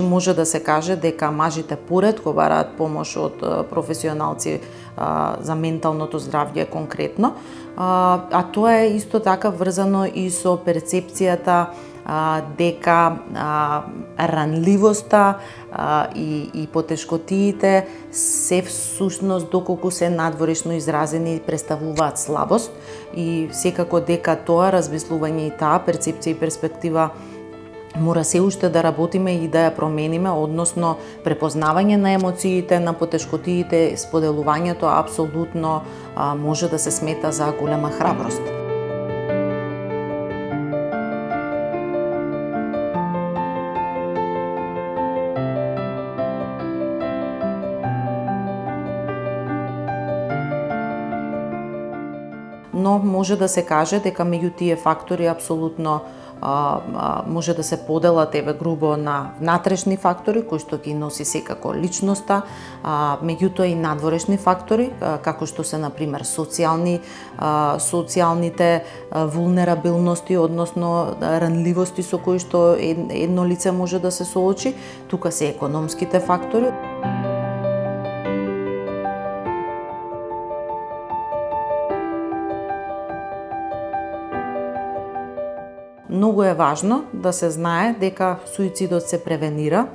може да се каже дека мажите поретко бараат помош од професионалци за менталното здравје конкретно, а тоа е исто така врзано и со перцепцијата дека ранливоста и потешкотиите се всушност доколку се надворешно изразени представуваат слабост и секако дека тоа размислување и таа перцепција и перспектива мора се уште да работиме и да ја промениме, односно препознавање на емоциите, на потешкотиите, споделувањето апсолутно може да се смета за голема храброст. Но може да се каже дека меѓу тие фактори апсолутно може да се поделат грубо на внатрешни фактори кои што ги носи секако личноста, меѓутоа и надворешни фактори како што се на пример социјалните вулнерабилности, односно ранливости со кои што едно лице може да се соочи, тука се економските фактори. Многу е важно да се знае дека суицидот се превенира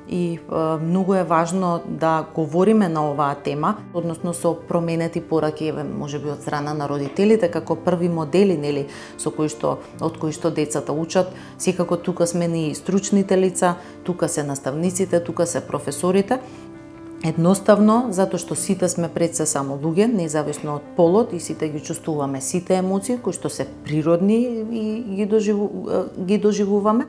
и многу е важно да говориме на оваа тема, односно со променети пораки, можеби од страна на родителите како први модели, од кои што децата учат. Секако тука сме и стручните лица, тука се наставниците, тука се професорите. Едноставно, затоа што сите сме пред се само луѓе, независно од полот, и сите ги чувствуваме сите емоции кои што се природни и ги доживуваме.